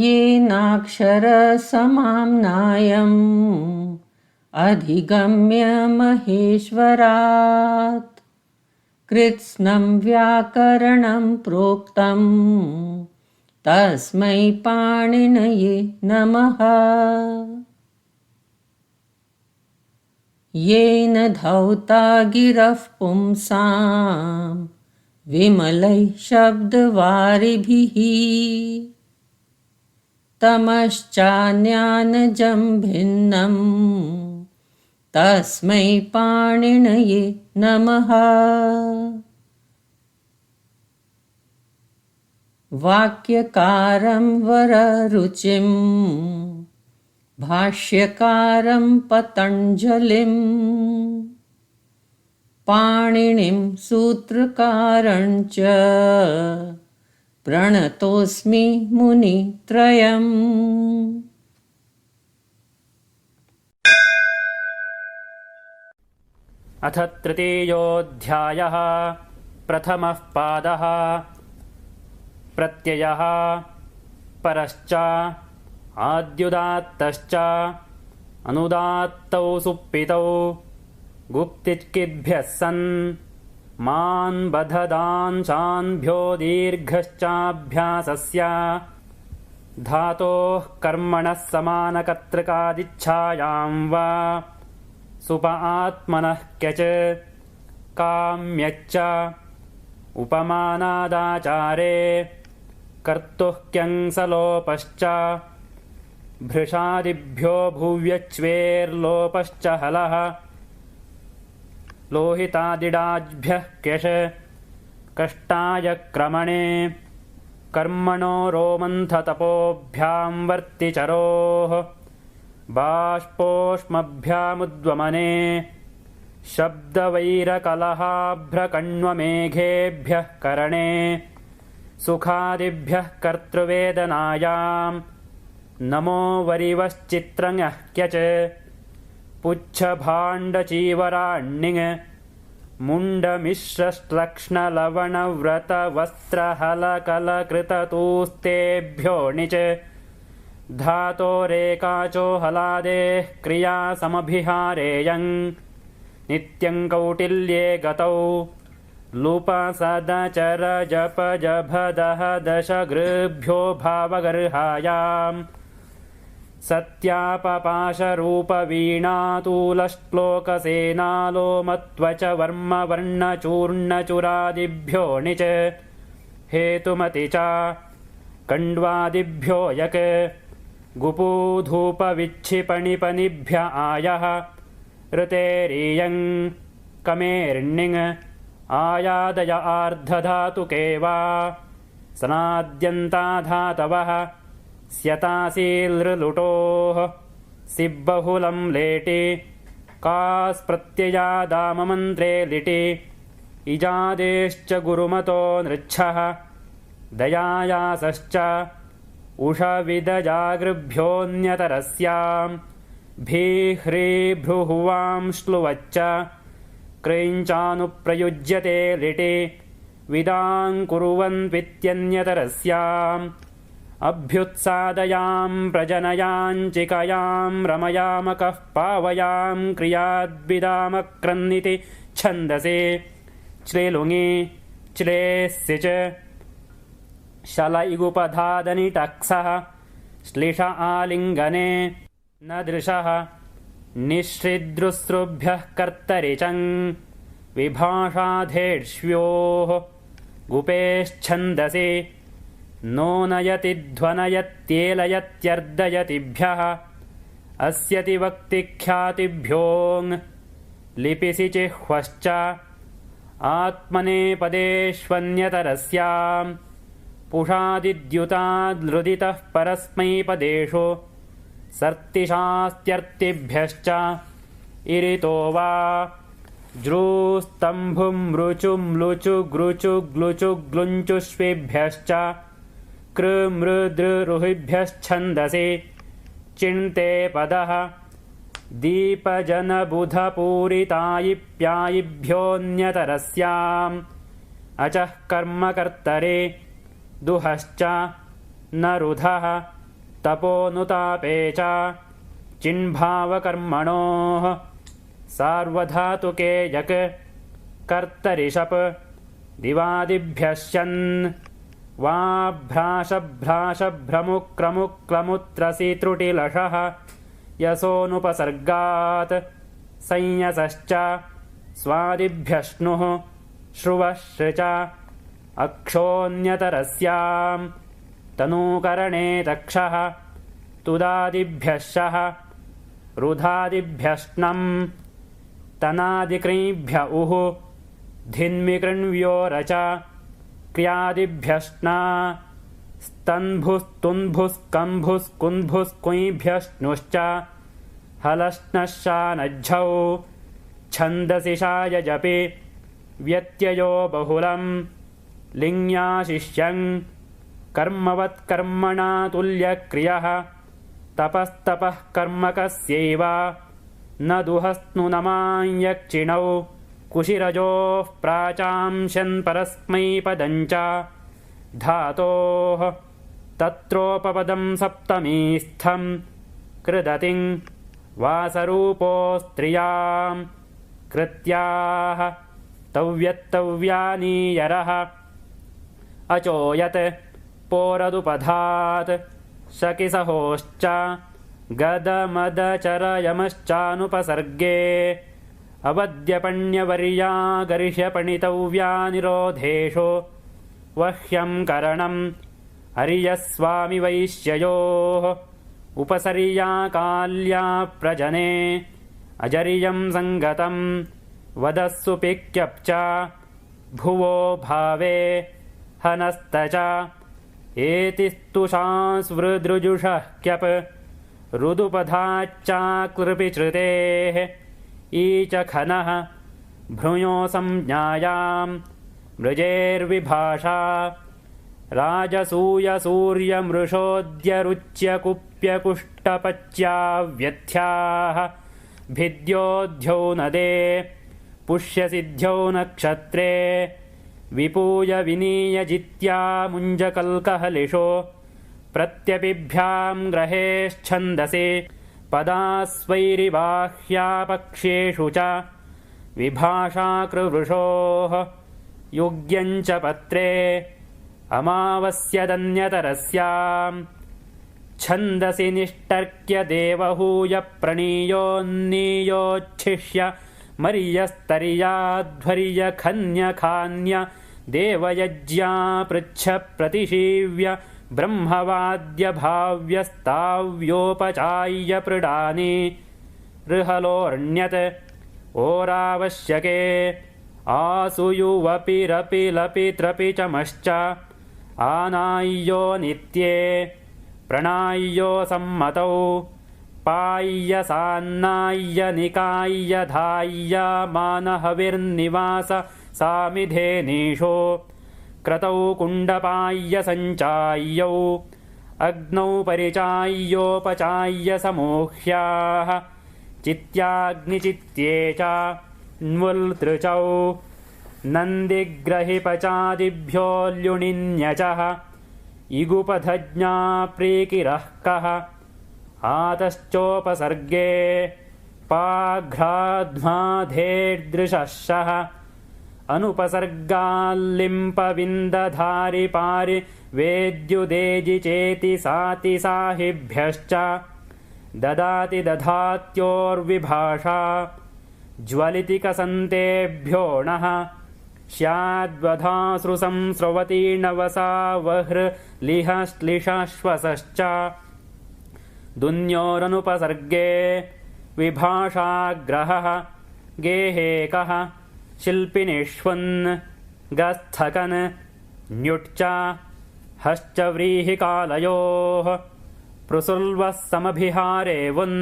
येनाक्षरसमाम्नायम् अधिगम्य महेश्वरात् कृत्स्नं व्याकरणं प्रोक्तं तस्मै पाणिनये नमः। येन धौता गिरः पुंसां विमलैः शब्दवारिभिः तमश्चाज्ञानजं भिन्नं तस्मै पाणिनये नमः। वाक्यकारं वररुचिं भाष्यकारं पतञ्जलिं पाणिनिं सूत्रकारं च प्रणतोऽस्मि मुनित्रयम्। अथ तृतीयोऽध्यायः। प्रथमः पादः। प्रत्ययः परश्च आद्युदात्तश्च अनुदात्तौ सुप्पितौ गुप्तिकिद्भ्यः सन् मान् बधदांशान्भ्यो दीर्घश्चाभ्यासस्य धातोः कर्मणः समानकर्तृकादिच्छायां वा सुप आत्मनः क्यच काम्यच्च उपमानादाचारे कर्तुः क्यंसलोपश्च भृशादिभ्यो भुव्यच्वेर्लोपश्च हलः लोहितादिडाज्भ्यः क्यश कष्टाय क्रमणे कर्मणो रोमन्थतपोभ्यां वर्तिचरोः बाष्पोष्मभ्यामुद्वमने शब्दवैरकलहाभ्रकण्वमेघेभ्यः करणे सुखादिभ्यः कर्तृवेदनायां नमो वरिवश्चित्रङः क्यच पुच्छभाण्डचीवराण्यङ् मुण्डमिश्रश्लक्ष्णलवणव्रतवस्त्रहलकलकृततूस्तेभ्यो णिच धातोरेकाचो हलादेः क्रिया समभिहारेयं नित्यं कौटिल्ये गतौ लुपसदचरजपजभदः दशगृभ्यो भावगर्हायाम् सत्यापपाशरूपवीणातूलश्लोकसेनालोमत्वच वर्मवर्णचूर्णचूरादिभ्यो णिच हेतुमति च कण्ड्वादिभ्यो यक् गुपूधूपविच्छिपणिपनिभ्य आयः ऋतेरीयं कमेर्णिङ् आयादय आर्धधातुके वा सनाद्यन्ताधातवः स्यतासीलृलुटोः सिब्बहुलं लेटि कास्प्रत्ययादाममन्त्रे लिटि इजादेश्च गुरुमतो नृच्छः दयायासश्च उषविदजागृभ्योऽन्यतरस्यां भीह्रीभ्रुहुवां श्लुवच्च क्रीञ्चानुप्रयुज्यते लिटि विदाङ्कुर्वन्वित्यन्यतरस्याम् अभ्युत्सादयां प्रजनयाञ्चिकयां रमयामकः पावयां क्रियाद्विदामक्रन्निति छन्दसि च्लिलुङि च्लेस्सि च शल इगुपधादनिटक्सः श्लिष आलिङ्गने न दृशः निःश्रिद्रुस्रुभ्यः कर्तरि चङ् विभाषाधेष्व्योः गुपेश्छन्दसि नो नयति ध्वनयत्येलयत्यर्दयतिभ्यः अस्यति वक्तिख्यातिभ्योऽङ् लिपिसि चिह्वश्च आत्मनेपदेष्वन्यतरस्यां पुषादिद्युताद्लुदितः परस्मैपदेषु सर्तिशास्त्यर्तिभ्यश्च इरितो वा जृस्तम्भुमृचुम्लुचुग्लुचुग्लुचुग्लुञ्चुष्वेभ्यश्च कृमृदृरुहिभ्यश्छन्दसि चिन्ते पदः दीपजनबुधपूरितायिप्यायिभ्योऽन्यतरस्याम् अचः कर्मकर्तरे दुहश्च न रुधः तपोनुतापे च चिन्भावकर्मणोः सार्वधातुके यक् कर्तरि शप् दिवादिभ्यश्चन् वाभ्राशभ्राशभ्रमुक्रमुक्लमुत्रसि त्रुटिलषः यसोऽनुपसर्गात् संयसश्च स्वादिभ्यश्नुः श्रुवश्च अक्षोऽन्यतरस्यां तनूकरणे तक्षः तुदादिभ्यश्चः रुधादिभ्यश्नम् तनादिकृञ्भ्य उः धिन्मिकृण्व्योरच क्रियादिभ्यश्ना स्तन्भुस्तुन्भुस्कम्भुस्कुन्भुस्कुञ्भ्यश्नुश्च हलश्नश्चानज्झौ छन्दसि शायजपि व्यत्ययो बहुलं लिङ्याशिष्यं कर्मवत्कर्मणा तुल्यक्रियः तपस्तपः कर्मकस्यैव न दुहस्नुनमान्यक्षिणौ कुशिरजोः प्राचांशन्परस्मैपदं च धातोः तत्रोपपदं सप्तमीस्थं कृदतिं वासरूपो स्त्रियां कृत्याः तव्यत्तव्यानीयरः अचोयत् पोरदुपधात् शकिसहोश्च गदमदचरयमश्चानुपसर्गे अवद्यपण्यवर्या गर्ह्यपणितव्यानिरोधेषु वह्यं करणम् अर्यस्वामिवैश्ययोः उपसर्याकाल्या प्रजने अजर्यं सङ्गतं वदस्सु पिक्यप् च भुवो भावे हनस्त च एतिस्तुषांस्वृदृजुषः क्यप् रुदुपधाच्चाकृपिश्रुतेः ईचखनः भ्रुयो संज्ञायां मृजेर्विभाषा राजसूयसूर्यमृषोद्यरुच्यकुप्यकुष्टपच्याव्यथ्याः भिद्योऽध्यौ नदे पुष्यसिद्ध्यौ नक्षत्रे विपूय विनीयजित्या मुञ्जकल्कहलिषो प्रत्यपिभ्यां ग्रहेश्छन्दसि पदास्वैरिबाह्यापक्ष्येषु च विभाषाकृवृषोः युग्यं च पत्रे अमावस्यदन्यतरस्यां छन्दसि निष्टर्क्य देवहूयप्रणीयोन्नीयोच्छिष्य मर्यस्तर्याध्वर्यखन्यखान्य देवयज्ञा पृच्छ प्रतिशीव्य ब्रह्मवाद्यभाव्यस्ताव्योपचाय्य प्रीडानि ऋहलोऽर्ण्यत् ओरावश्यके आसुयुवपिरपिलपित्रपि चमश्च आनाय्यो नित्ये प्रणाय्यो सम्मतौ पाय्यसान्नाय्य निकाय्य धाय्य मानहविर्निवास सामिधेनीषो क्रतौ कुण्डपाय्य सञ्चाय्यौ अग्नौ परिचाय्योपचाय्य समूह्याः चित्याग्निचित्ये च न्वुल्तृचौ नन्दिग्रहिपचादिभ्योऽल्युणिन्यचः इगुपधज्ञा प्रीकिरः कः आतश्चोपसर्गे पाघ्राध्माधेर्दृशः अनुपसर्गाल्लिम्पविन्दधारि पारि वेद्युदेजि चेति साति साहिभ्यश्च ददाति दधात्योर्विभाषा ज्वलिति कसन्तेभ्योऽणः स्याद्वधासृसंस्रवतीर्णवसा वहृलिहश्लिषश्वसश्च दुन्योरनुपसर्गे विभाषाग्रहः गेहेकः शिल्पिनिष्वन् गस्थकन् न्युट्च हश्च व्रीहिकालयोः पृसुल्वः समभिहारे वुन्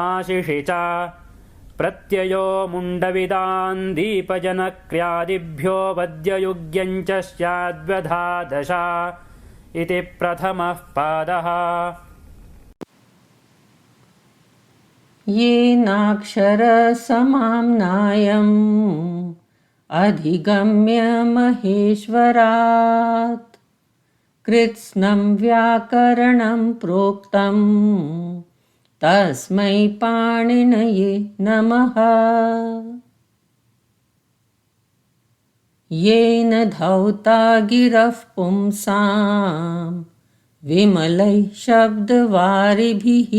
आशिषि च प्रत्ययो मुण्डविदान् दीपजनक्र्यादिभ्यो वद्ययुग्यं च स्याद्व्यधादशा इति प्रथमः पादः। येनाक्षरसमाम्नायम् अधिगम्य महेश्वरात् कृत्स्नं व्याकरणं प्रोक्तं तस्मै पाणिनये नमः। येन धौता गिरः पुंसां विमलैः शब्दवारिभिः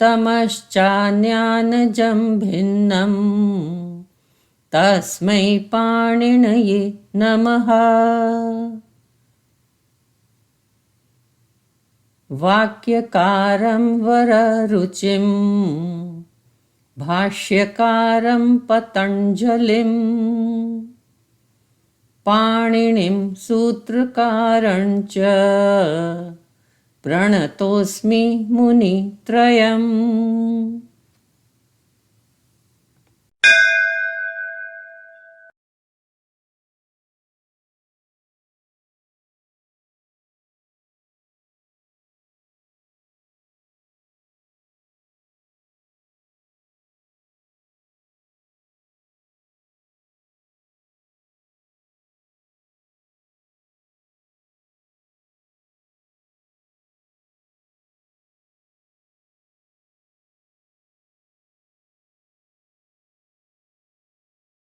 तमश्चान्यानजं भिन्नं तस्मै पाणिनये नमः। वाक्यकारं वररुचिं भाष्यकारं पतञ्जलिं पाणिनिं सूत्रकारं च प्रणतोऽस्मि मुनित्रयम्।